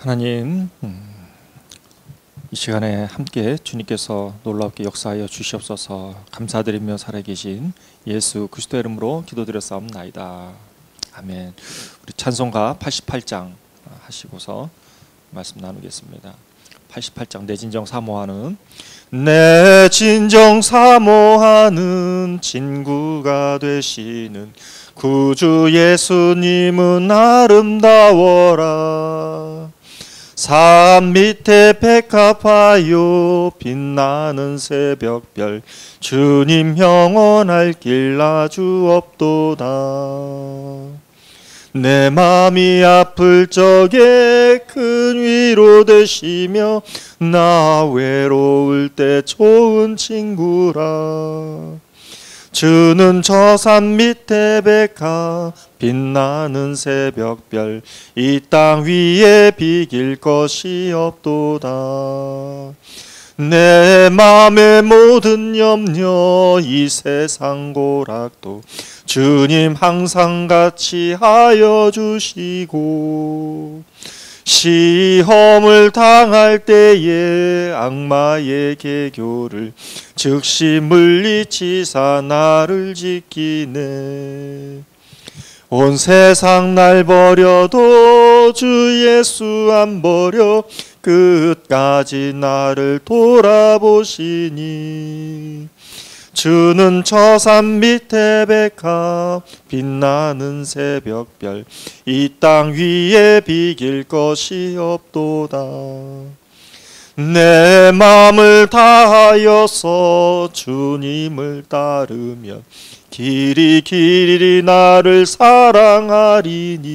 하나님, 이 시간에 함께 주님께서 놀랍게 역사하여 주시옵소서. 감사드리며 살아계신 예수 그리스도의 이름으로 기도드렸사옵나이다. 아멘. 우리 찬송가 88장 하시고서 말씀 나누겠습니다. 88장 내 진정 사모하는 친구가 되시는 구주 예수님은 아름다워라. 산 밑에 백합하여 빛나는 새벽별 주님 영원할 길 나주옵도다. 내 맘이 아플 적에 큰 위로 되시며 나 외로울 때 좋은 친구라. 주는 저 산 밑에 백합 빛나는 새벽별 이 땅 위에 비길 것이 없도다. 내 맘의 모든 염려 이 세상 고락도 주님 항상 같이 하여 주시고, 시험을 당할 때에 악마의 계교를 즉시 물리치사 나를 지키네. 온 세상 날 버려도 주 예수 안 버려 끝까지 나를 돌아보시니. 주는 저 산 밑에 백합 빛나는 새벽별 이 땅 위에 비길 것이 없도다. 내 마음을 다하여서 주님을 따르면 길이 나를 사랑하리니.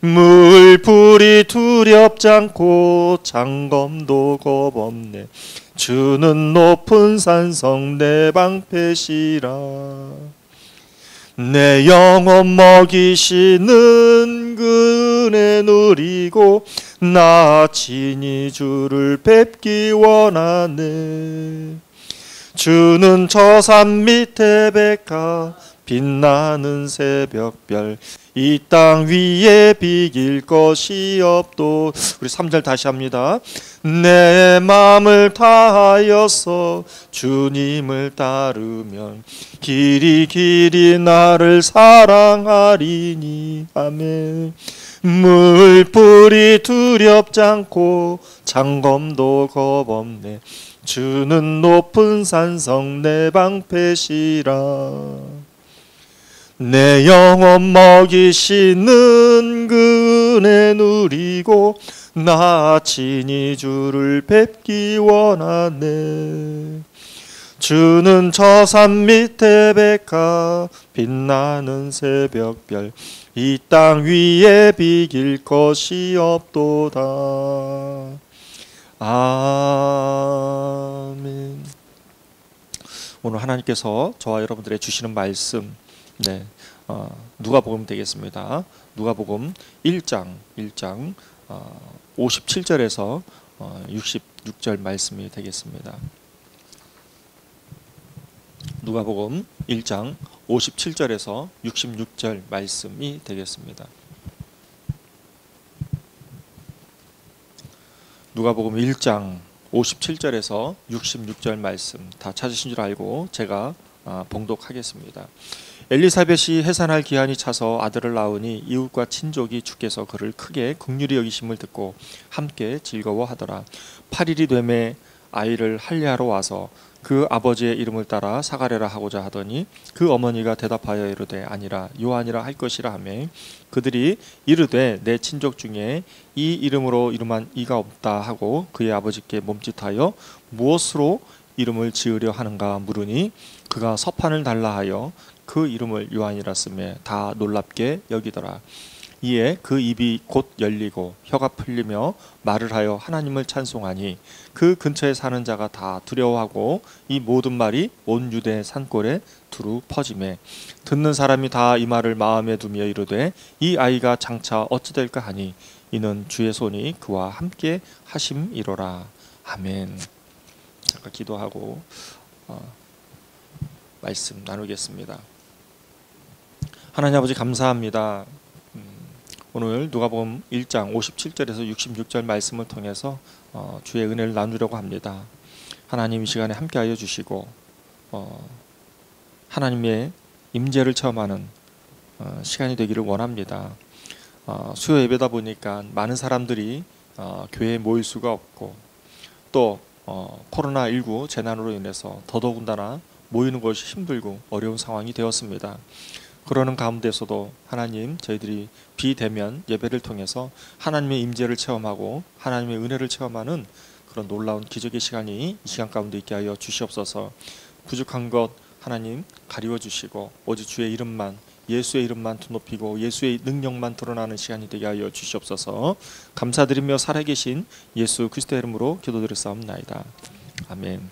물불이 두렵지 않고 장검도 겁없네. 주는 높은 산성 내 방패시라. 내 영혼 먹이시는 그 은혜 누리고 나 친히 주를 뵙기 원하네. 주는 저 산 밑에 백합 빛나는 새벽별 이 땅 위에 비길 것이 없도. 우리 3절 다시 합니다. 내 마음을 다하여서 주님을 따르면 길이 나를 사랑하리니. 아멘. 물불이 두렵지 않고 장검도 겁없네. 주는 높은 산성 내 방패시라. 내 영혼 먹이시는 그 은혜 누리고 나 친히 주를 뵙기 원하네. 주는 저 산 밑에 백합 빛나는 새벽별 이 땅 위에 비길 것이 없도다. 아멘. 오늘 하나님께서 저와 여러분들의 주시는 말씀, 누가복음 되겠습니다. 누가복음 1장 57절에서 66절 말씀이 되겠습니다. 누가복음 1장 57절에서 66절 말씀이 되겠습니다. 누가복음 1장 57절에서 66절 말씀 다 찾으신 줄 알고 제가 봉독하겠습니다. 엘리사벳이 해산할 기한이 차서 아들을 낳으니 이웃과 친족이 주께서 그를 크게 긍휼히 여기심을 듣고 함께 즐거워하더라. 8일이 되매 아이를 할례하러 와서 그 아버지의 이름을 따라 사가랴라 하고자 하더니 그 어머니가 대답하여 이르되 아니라 요한이라 할 것이라 하매 그들이 이르되 내 친족 중에 이 이름으로 이름한 이가 없다 하고 그의 아버지께 몸짓하여 무엇으로 이름을 지으려 하는가 물으니 그가 서판을 달라 하여 그 이름을 요한이라 쓰매 다 놀랍게 여기더라. 이에 그 입이 곧 열리고 혀가 풀리며 말을 하여 하나님을 찬송하니 그 근처에 사는 자가 다 두려워하고 이 모든 말이 온 유대 산골에 두루 퍼지매 듣는 사람이 다 이 말을 마음에 두며 이르되 이 아이가 장차 어찌 될까 하니 이는 주의 손이 그와 함께 하심이로라. 아멘. 잠깐 기도하고 말씀 나누겠습니다. 하나님 아버지 감사합니다. 오늘 누가복음 1장 57절에서 66절 말씀을 통해서 주의 은혜를 나누려고 합니다. 하나님 이 시간에 함께하여 주시고 하나님의 임재를 체험하는 시간이 되기를 원합니다. 수요 예배다 보니까 많은 사람들이 교회에 모일 수가 없고 또 코로나19 재난으로 인해서 더더군다나 모이는 것이 힘들고 어려운 상황이 되었습니다. 그러는 가운데서도 하나님 저희들이 비대면 예배를 통해서 하나님의 임재를 체험하고 하나님의 은혜를 체험하는 그런 놀라운 기적의 시간이 이 시간 가운데 있게 하여 주시옵소서. 부족한 것 하나님 가리워 주시고 오직 주의 이름만, 예수의 이름만 높이고 예수의 능력만 드러나는 시간이 되게 하여 주시옵소서. 감사드리며 살아계신 예수 그리스도의 이름으로 기도드렸사옵나이다. 아멘.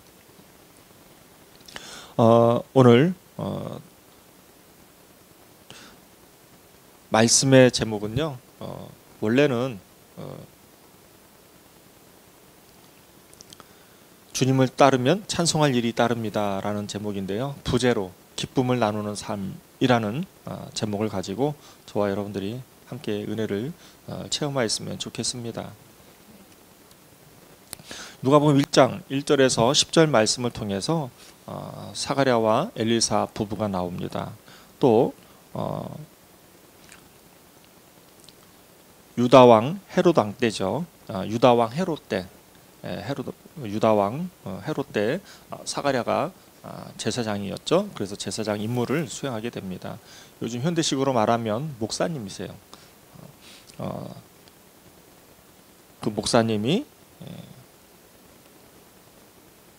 오늘 말씀의 제목은요, 원래는 주님을 따르면 찬송할 일이 따릅니다 라는 제목인데요, 부제로 기쁨을 나누는 삶이라는 제목을 가지고 저와 여러분들이 함께 은혜를 체험하였으면 좋겠습니다. 누가복음 1장 1절에서 10절 말씀을 통해서 사가랴와 엘리사 부부가 나옵니다. 또 유다왕 헤롯 왕 때죠. 유다왕 헤롯 때, 유다왕 헤롯 때 사가랴가 제사장이었죠. 그래서 제사장 임무를 수행하게 됩니다. 요즘 현대식으로 말하면 목사님이세요. 그 목사님이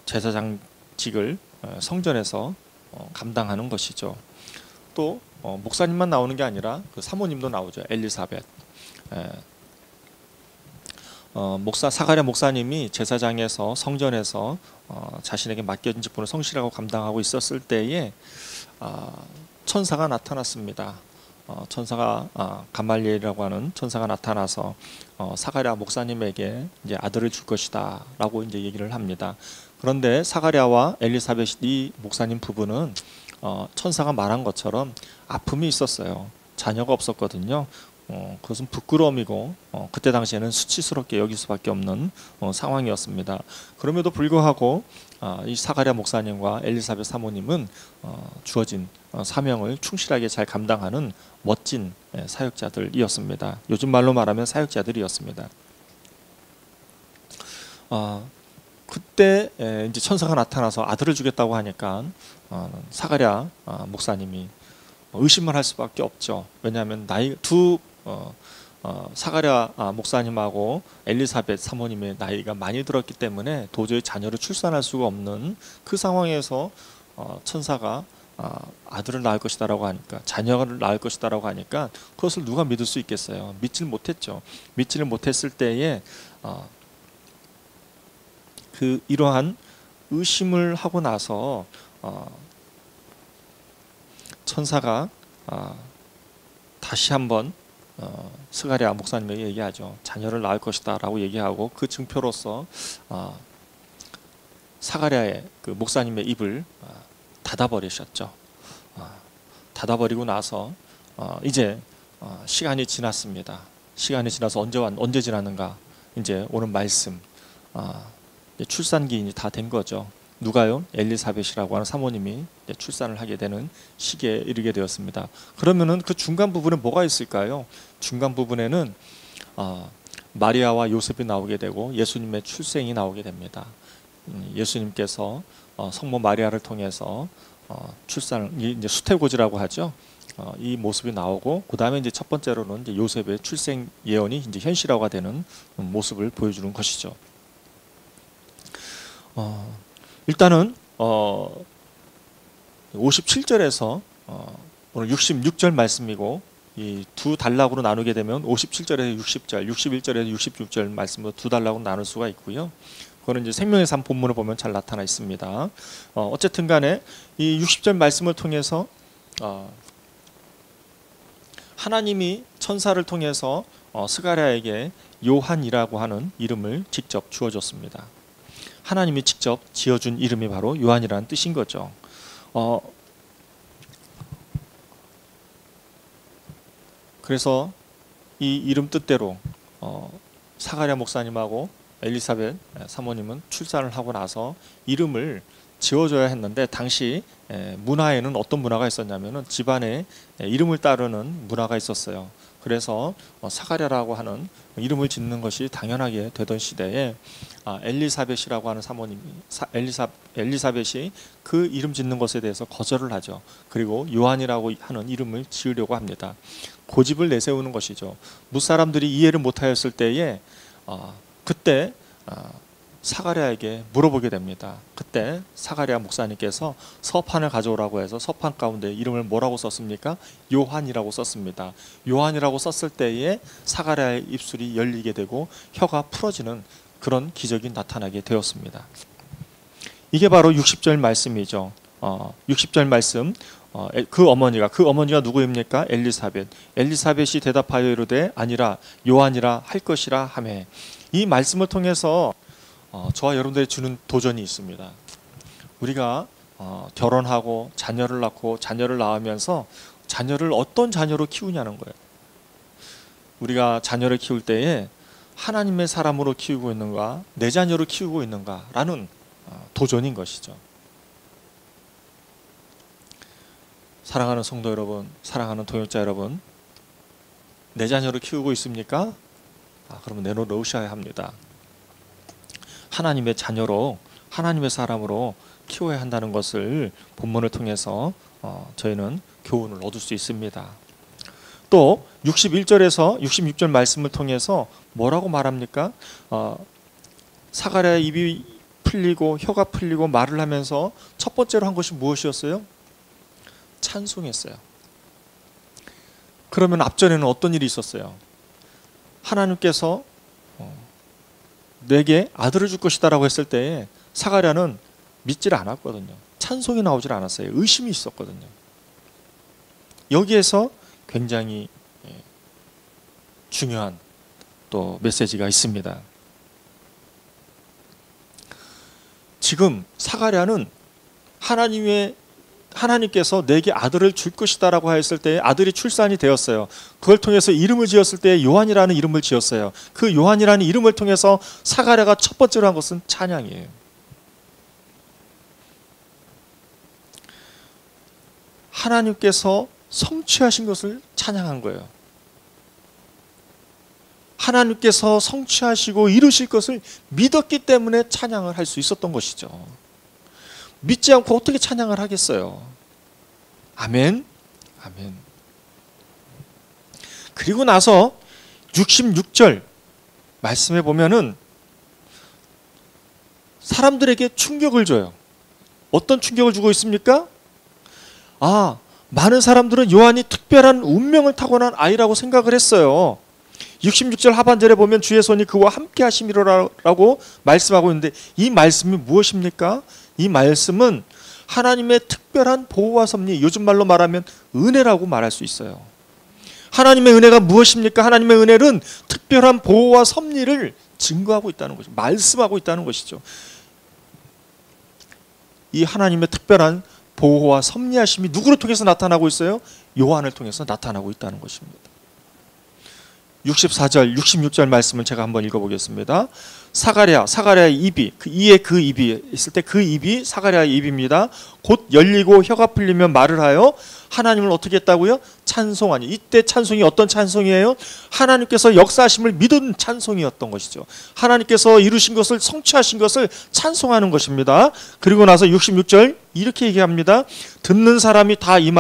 제사장직을 성전에서 감당하는 것이죠. 또 목사님만 나오는 게 아니라 그 사모님도 나오죠. 엘리사벳. 사가랴 목사님이 제사장에서 성전에서 자신에게 맡겨진 직분을 성실하고 감당하고 있었을 때에 천사가 나타났습니다. 천사가 가말리엘이라고 하는 천사가 나타나서 사가랴 목사님에게 이제 아들을 줄 것이다라고 이제 얘기를 합니다. 그런데 사가랴와 엘리사벳 이 목사님 부부는 천사가 말한 것처럼 아픔이 있었어요. 자녀가 없었거든요. 그것은 부끄러움이고 그때 당시에는 수치스럽게 여길 수밖에 없는 상황이었습니다. 그럼에도 불구하고 이 사가랴 목사님과 엘리사벳 사모님은 주어진 사명을 충실하게 잘 감당하는 멋진 사역자들이었습니다. 요즘 말로 말하면 사역자들이었습니다. 그때 이제 천사가 나타나서 아들을 주겠다고 하니까 사가랴 목사님이 의심을 할 수밖에 없죠. 왜냐하면 사가랴 목사님하고 엘리사벳 사모님의 나이가 많이 들었기 때문에 도저히 자녀를 출산할 수가 없는 그 상황에서 천사가 아들을 낳을 것이다라고 하니까, 자녀를 낳을 것이다라고 하니까 그것을 누가 믿을 수 있겠어요? 믿지를 못했죠. 믿지를 못했을 때에 이러한 의심을 하고 나서 천사가 다시 한번 스가랴 목사님에게 얘기하죠. 자녀를 낳을 것이다 라고 얘기하고 그 증표로서 사가랴의 그 목사님의 입을 닫아버리셨죠. 닫아버리고 나서 이제 시간이 지났습니다. 시간이 지나서 언제 지났는가? 이제 오는 말씀, 출산기인이 다 된 거죠. 누가요? 엘리사벳이라고 하는 사모님이 출산을 하게 되는 시기에 이르게 되었습니다. 그러면은 그 중간 부분에 뭐가 있을까요? 중간 부분에는 마리아와 요셉이 나오게 되고 예수님의 출생이 나오게 됩니다. 예수님께서 성모 마리아를 통해서 출산을, 이제 수태고지라고 하죠. 이 모습이 나오고, 그 다음에 이제 첫 번째로는 이제 요셉의 출생 예언이 이제 현실화가 되는 모습을 보여주는 것이죠. 일단은 57절에서 오늘 66절 말씀이고, 이 두 단락으로 나누게 되면 57절에서 60절, 61절에서 66절 말씀으로 두 단락으로 나눌 수가 있고요. 그거는 이제 생명의 삶 본문을 보면 잘 나타나 있습니다. 어쨌든 간에 이 60절 말씀을 통해서 하나님이 천사를 통해서 스가랴에게 요한이라고 하는 이름을 직접 주어줬습니다. 하나님이 직접 지어준 이름이 바로 요한이라는 뜻인 거죠. 그래서 이 이름 뜻대로 사가랴 목사님하고 엘리사벳 사모님은 출산을 하고 나서 이름을 지어줘야 했는데, 당시 문화에는 어떤 문화가 있었냐면은 집안에 이름을 따르는 문화가 있었어요. 그래서 사가랴라고 하는 이름을 짓는 것이 당연하게 되던 시대에 엘리사벳이라고 하는 사모님이 엘리사벳이 그 이름 짓는 것에 대해서 거절을 하죠. 그리고 요한이라고 하는 이름을 지으려고 합니다. 고집을 내세우는 것이죠. 무사람들이 이해를 못하였을 때에 그때 사가랴에게 물어보게 됩니다. 그때 사가랴 목사님께서 서판을 가져오라고 해서 서판 가운데 이름을 뭐라고 썼습니까? 요한이라고 썼습니다. 요한이라고 썼을 때에 사가랴의 입술이 열리게 되고 혀가 풀어지는 그런 기적이 나타나게 되었습니다. 이게 바로 60절 말씀이죠. 60절 말씀. 그 어머니가 누구입니까? 엘리사벳. 엘리사벳이 대답하여 이르되 아니라 요한이라 할 것이라 하매. 이 말씀을 통해서 저와 여러분들이 주는 도전이 있습니다. 우리가 결혼하고 자녀를 낳고 자녀를 낳으면서 자녀를 어떤 자녀로 키우냐는 거예요. 우리가 자녀를 키울 때에 하나님의 사람으로 키우고 있는가, 내 자녀로 키우고 있는가라는 도전인 것이죠. 사랑하는 성도 여러분, 사랑하는 동역자 여러분, 내 자녀를 키우고 있습니까? 그러면 내놓으셔야 합니다. 하나님의 자녀로, 하나님의 사람으로 키워야 한다는 것을 본문을 통해서 저희는 교훈을 얻을 수 있습니다. 또 61절에서 66절 말씀을 통해서 뭐라고 말합니까? 사가랴의 입이 풀리고 혀가 풀리고 말을 하면서 첫 번째로 한 것이 무엇이었어요? 찬송했어요. 그러면 앞전에는 어떤 일이 있었어요? 하나님께서 내게 아들을 줄 것이다 라고 했을 때에 사가랴는 믿지를 않았거든요. 찬송이 나오질 않았어요. 의심이 있었거든요. 여기에서 굉장히 중요한 또 메시지가 있습니다. 지금 사가랴는 하나님께서 내게 아들을 줄 것이다 라고 했을 때 아들이 출산이 되었어요. 그걸 통해서 이름을 지었을 때 요한이라는 이름을 지었어요. 그 요한이라는 이름을 통해서 사가랴가 첫 번째로 한 것은 찬양이에요. 하나님께서 성취하신 것을 찬양한 거예요. 하나님께서 성취하시고 이루실 것을 믿었기 때문에 찬양을 할 수 있었던 것이죠. 믿지 않고 어떻게 찬양을 하겠어요? 아멘. 아멘. 그리고 나서 66절 말씀해 보면은 사람들에게 충격을 줘요. 어떤 충격을 주고 있습니까? 많은 사람들은 요한이 특별한 운명을 타고난 아이라고 생각을 했어요. 66절 하반절에 보면 주의 손이 그와 함께 하심이로라고 말씀하고 있는데, 이 말씀이 무엇입니까? 이 말씀은 하나님의 특별한 보호와 섭리, 요즘 말로 말하면 은혜라고 말할 수 있어요. 하나님의 은혜가 무엇입니까? 하나님의 은혜는 특별한 보호와 섭리를 증거하고 있다는 것이죠. 말씀하고 있다는 것이죠. 이 하나님의 특별한 보호와 섭리하심이 누구를 통해서 나타나고 있어요? 요한을 통해서 나타나고 있다는 것입니다. 64절, 66절 말씀을 제가 한번 읽어보겠습니다. 사가랴의 입이, 그 입이 있을 때 그 입이 사가랴의 입입니다. 곧 열리고 혀가 풀리면 말을 하여 하나님을 어떻게 했다고요? 찬송하니. 이때 찬송이 어떤 찬송이에요? 하나님께서 역사하심을 믿은 찬송이었던 것이죠. 하나님께서 이루신 것을, 성취하신 것을 찬송하는 것입니다. 그리고 나서 66절 이렇게 얘기합니다. 듣는 사람이 다 이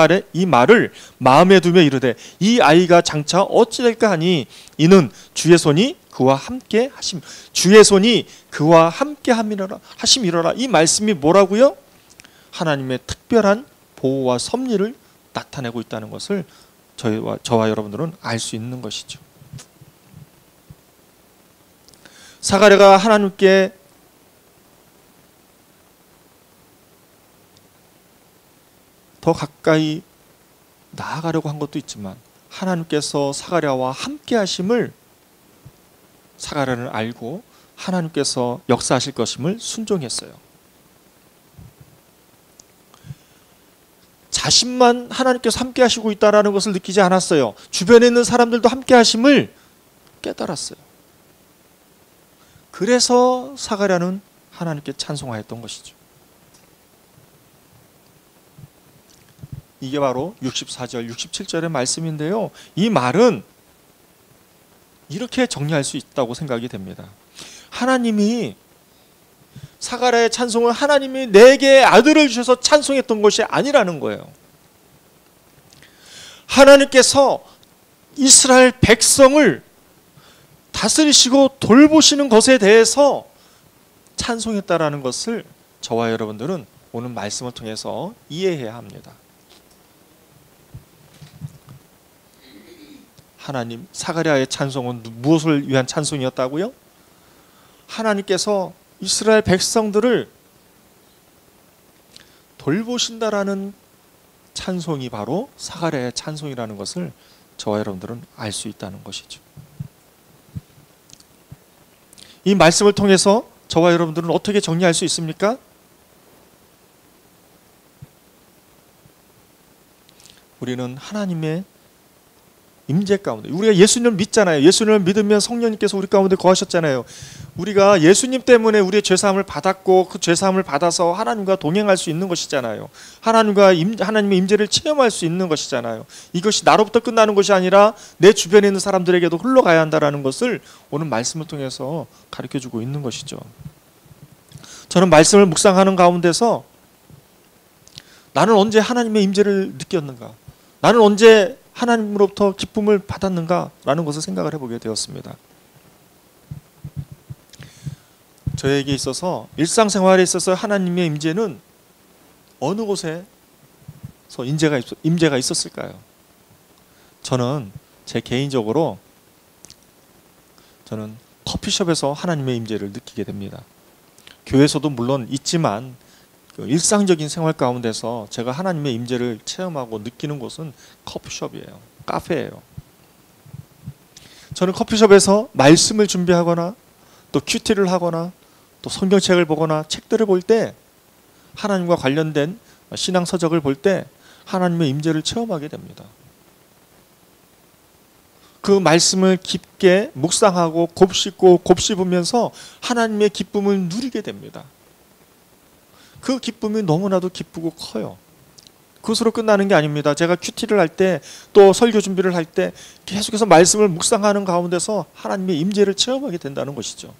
말을 마음에 두며 이르되 이 아이가 장차 어찌 될까 하니 이는 주의 손이 그와 함께 하심. 주의 손이 그와 함께 하심이로라. 이 말씀이 뭐라고요? 하나님의 특별한 보호와 섭리를 나타내고 있다는 것을 저와 여러분들은 알 수 있는 것이죠. 사가랴가 하나님께 더 가까이 나아가려고 한 것도 있지만 하나님께서 사가랴와 함께 하심을 사가랴는 알고 하나님께서 역사하실 것임을 순종했어요. 자신만 하나님께서 함께 하시고 있다는 것을 느끼지 않았어요. 주변에 있는 사람들도 함께 하심을 깨달았어요. 그래서 사가랴는 하나님께 찬송하였던 것이죠. 이게 바로 64절, 67절의 말씀인데요. 이 말은 이렇게 정리할 수 있다고 생각이 됩니다. 하나님이 사가랴의 찬송은 하나님이 내게 아들을 주셔서 찬송했던 것이 아니라는 거예요. 하나님께서 이스라엘 백성을 다스리시고 돌보시는 것에 대해서 찬송했다라는 것을 저와 여러분들은 오늘 말씀을 통해서 이해해야 합니다. 하나님, 사가랴의 찬송은 무엇을 위한 찬송이었다고요? 하나님께서 이스라엘 백성들을 돌보신다라는 찬송이 바로 사가랴의 찬송이라는 것을 저와 여러분들은 알 수 있다는 것이죠. 이 말씀을 통해서 저와 여러분들은 어떻게 정리할 수 있습니까? 우리는 하나님의 임재 가운데, 우리가 예수님을 믿잖아요. 예수님을 믿으면 성령님께서 우리 가운데 거하셨잖아요. 우리가 예수님 때문에 우리의 죄사함을 받았고 그 죄사함을 받아서 하나님과 동행할 수 있는 것이잖아요. 하나님의 임재를 체험할 수 있는 것이잖아요. 이것이 나로부터 끝나는 것이 아니라 내 주변에 있는 사람들에게도 흘러가야 한다는 것을 오늘 말씀을 통해서 가르쳐주고 있는 것이죠. 저는 말씀을 묵상하는 가운데서 나는 언제 하나님의 임재를 느꼈는가? 나는 언제 하나님으로부터 기쁨을 받았는가라는 것을 생각을 해보게 되었습니다. 저에게 있어서 일상생활에 있어서 하나님의 임재는 어느 곳에서 임재가 있었을까요? 저는 제 개인적으로 저는 커피숍에서 하나님의 임재를 느끼게 됩니다. 교회에서도 물론 있지만 그 일상적인 생활 가운데서 제가 하나님의 임재를 체험하고 느끼는 곳은 커피숍이에요. 카페예요. 저는 커피숍에서 말씀을 준비하거나 또 큐티를 하거나 또 성경책을 보거나 책들을 볼 때 하나님과 관련된 신앙 서적을 볼 때 하나님의 임재를 체험하게 됩니다. 그 말씀을 깊게 묵상하고 곱씹고 곱씹으면서 하나님의 기쁨을 누리게 됩니다. 그 기쁨이 너무나도 기쁘고 커요. 그것으로 끝나는 게 아닙니다. 제가 큐티를 할 때 또 설교 준비를 할 때 계속해서 말씀을 묵상하는 가운데서 하나님의 임재를 체험하게 된다는 것이죠.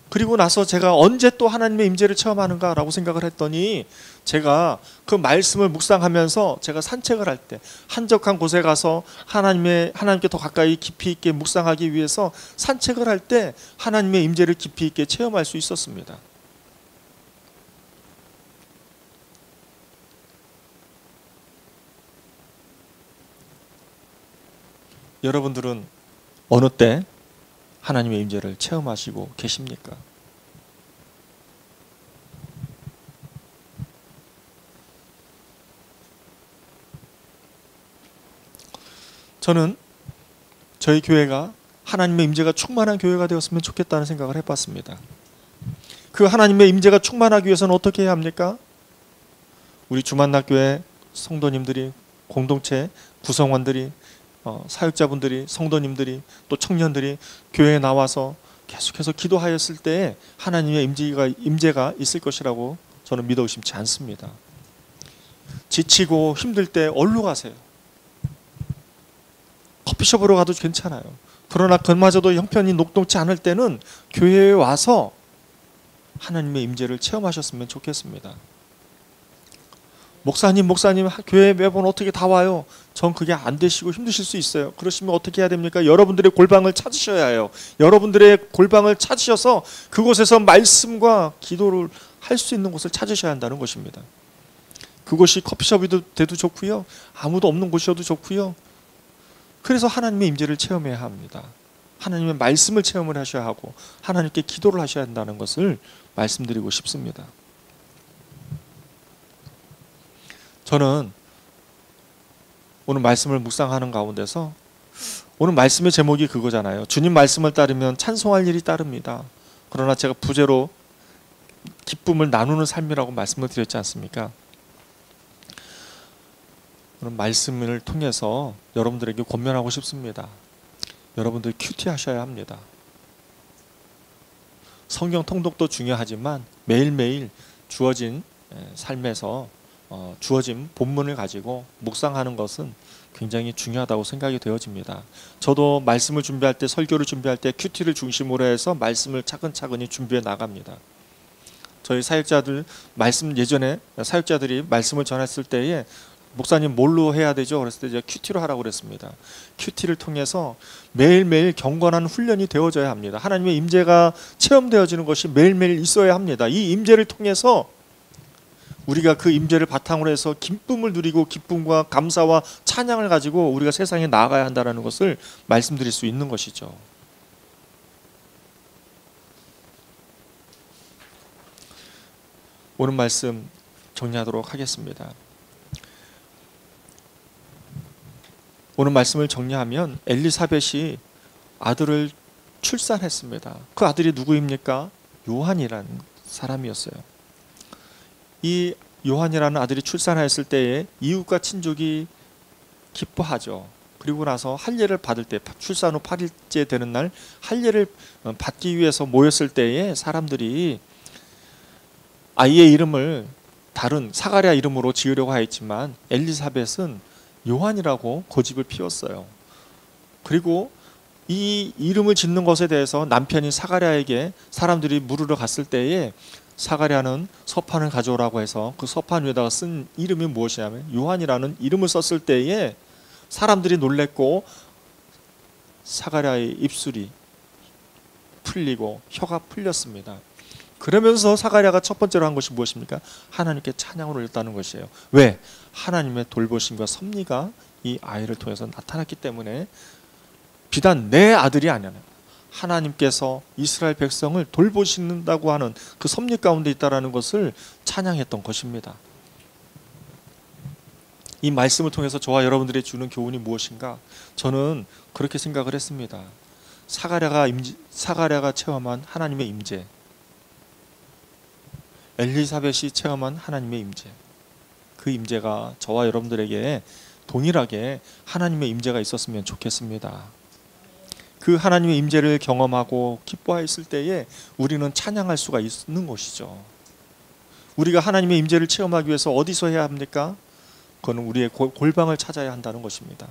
그리고 나서 제가 언제 또 하나님의 임재를 체험하는가라고 생각을 했더니 제가 그 말씀을 묵상하면서 제가 산책을 할 때 한적한 곳에 가서 하나님께 더 가까이 깊이 있게 묵상하기 위해서 산책을 할 때 하나님의 임재를 깊이 있게 체험할 수 있었습니다. 여러분들은 어느 때 하나님의 임재를 체험하시고 계십니까? 저는 저희 교회가 하나님의 임재가 충만한 교회가 되었으면 좋겠다는 생각을 해봤습니다. 그 하나님의 임재가 충만하기 위해서는 어떻게 해야 합니까? 우리 주만나교회 성도님들이, 공동체 구성원들이, 사역자분들이, 성도님들이, 또 청년들이 교회에 나와서 계속해서 기도하였을 때 하나님의 임재가 있을 것이라고 저는 믿어 의심치 않습니다. 지치고 힘들 때 어디로 가세요? 커피숍으로 가도 괜찮아요. 그러나 그마저도 형편이 녹록지 않을 때는 교회에 와서 하나님의 임재를 체험하셨으면 좋겠습니다. 목사님 교회 매번 어떻게 다 와요? 전 그게 안 되시고 힘드실 수 있어요. 그러시면 어떻게 해야 됩니까? 여러분들의 골방을 찾으셔야 해요. 여러분들의 골방을 찾으셔서 그곳에서 말씀과 기도를 할 수 있는 곳을 찾으셔야 한다는 것입니다. 그곳이 커피숍이 돼도 좋고요. 아무도 없는 곳이어도 좋고요. 그래서 하나님의 임재를 체험해야 합니다. 하나님의 말씀을 체험을 하셔야 하고 하나님께 기도를 하셔야 한다는 것을 말씀드리고 싶습니다. 저는 오늘 말씀을 묵상하는 가운데서 오늘 말씀의 제목이 그거잖아요. 주님 말씀을 따르면 찬송할 일이 따릅니다. 그러나 제가 부제로 기쁨을 나누는 삶이라고 말씀을 드렸지 않습니까? 오늘 말씀을 통해서 여러분들에게 권면하고 싶습니다. 여러분들 큐티 하셔야 합니다. 성경 통독도 중요하지만 매일매일 주어진 삶에서 주어진 본문을 가지고 묵상하는 것은 굉장히 중요하다고 생각이 되어집니다. 저도 말씀을 준비할 때, 설교를 준비할 때 큐티를 중심으로 해서 말씀을 차근차근히 준비해 나갑니다. 저희 사역자들 예전에 사역자들이 말씀을 전했을 때에 목사님 뭘로 해야 되죠? 그랬을 때 이제 큐티로 하라고 그랬습니다. 큐티를 통해서 매일매일 경건한 훈련이 되어져야 합니다. 하나님의 임재가 체험되어지는 것이 매일매일 있어야 합니다. 이 임재를 통해서 우리가 그 임재를 바탕으로 해서 기쁨을 누리고 기쁨과 감사와 찬양을 가지고 우리가 세상에 나아가야 한다는 것을 말씀드릴 수 있는 것이죠. 오늘 말씀 정리하도록 하겠습니다. 오늘 말씀을 정리하면 엘리사벳이 아들을 출산했습니다. 그 아들이 누구입니까? 요한이라는 사람이었어요. 이 요한이라는 아들이 출산했을 때에 이웃과 친족이 기뻐하죠. 그리고 나서 할례를 받을 때, 출산 후 8일째 되는 날 할례를 받기 위해서 모였을 때에 사람들이 아이의 이름을 다른 사가랴 이름으로 지으려고 하였지만 엘리사벳은 요한이라고 고집을 피웠어요. 그리고 이 이름을 짓는 것에 대해서 남편인 사가랴에게 사람들이 물으러 갔을 때에 사가랴는 서판을 가져오라고 해서 그 서판 위에다가 쓴 이름이 무엇이냐면 요한이라는 이름을 썼을 때에 사람들이 놀랬고 사가랴의 입술이 풀리고 혀가 풀렸습니다. 그러면서 사가랴가 첫 번째로 한 것이 무엇입니까? 하나님께 찬양을 올렸다는 것이에요. 왜? 하나님의 돌보심과 섭리가 이 아이를 통해서 나타났기 때문에 비단 내 아들이 아니라 하나님께서 이스라엘 백성을 돌보신다고 하는 그 섭리 가운데 있다는 것을 찬양했던 것입니다. 이 말씀을 통해서 저와 여러분들이 주는 교훈이 무엇인가? 저는 그렇게 생각을 했습니다. 사가랴가 체험한 하나님의 임재, 엘리사벳이 체험한 하나님의 임재, 그 임재가 저와 여러분들에게 동일하게 하나님의 임재가 있었으면 좋겠습니다. 그 하나님의 임재를 경험하고 기뻐했을 때에 우리는 찬양할 수가 있는 것이죠. 우리가 하나님의 임재를 체험하기 위해서 어디서 해야 합니까? 그건 우리의 골방을 찾아야 한다는 것입니다.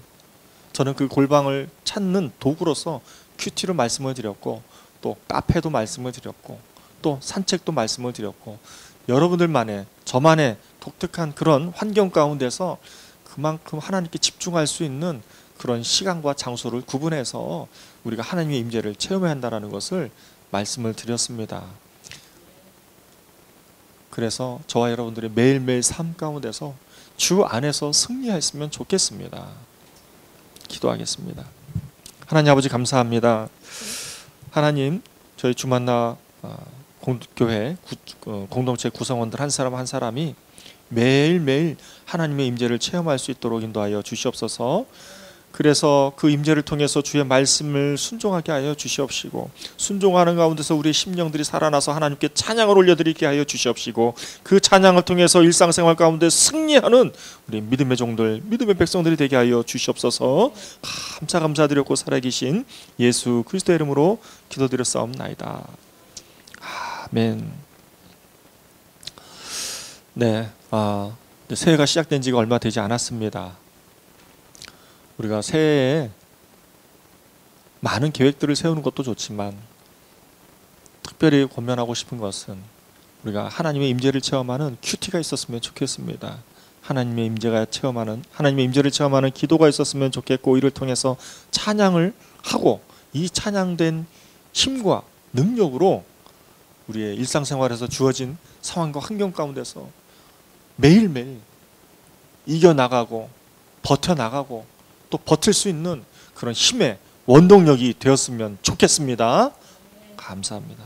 저는 그 골방을 찾는 도구로서 큐티로 말씀을 드렸고, 또 카페도 말씀을 드렸고, 또 산책도 말씀을 드렸고, 여러분들만의 저만의 독특한 그런 환경 가운데서 그만큼 하나님께 집중할 수 있는 그런 시간과 장소를 구분해서 우리가 하나님의 임재를 체험해야 한다는 것을 말씀을 드렸습니다. 그래서 저와 여러분들이 매일매일 삶 가운데서 주 안에서 승리했으면 좋겠습니다. 기도하겠습니다. 하나님 아버지 감사합니다. 하나님, 저희 주만나 교회 공동체 구성원들 한 사람 한 사람이 매일매일 하나님의 임재를 체험할 수 있도록 인도하여 주시옵소서. 그래서 그 임재를 통해서 주의 말씀을 순종하게 하여 주시옵시고, 순종하는 가운데서 우리의 심령들이 살아나서 하나님께 찬양을 올려드리게 하여 주시옵시고, 그 찬양을 통해서 일상생활 가운데 승리하는 우리 믿음의 종들, 믿음의 백성들이 되게 하여 주시옵소서. 감사드렸고 살아계신 예수 그리스도의 이름으로 기도드렸사옵나이다. 아멘. 네, 새해가 시작된 지가 얼마 되지 않았습니다. 우리가 새해에 많은 계획들을 세우는 것도 좋지만 특별히 권면하고 싶은 것은 우리가 하나님의 임재를 체험하는 큐티가 있었으면 좋겠습니다. 하나님의 임재를 체험하는 기도가 있었으면 좋겠고, 이를 통해서 찬양을 하고 이 찬양된 힘과 능력으로 우리의 일상생활에서 주어진 상황과 환경 가운데서 매일매일 이겨나가고 버텨나가고 또 버틸 수 있는 그런 힘의 원동력이 되었으면 좋겠습니다. 감사합니다.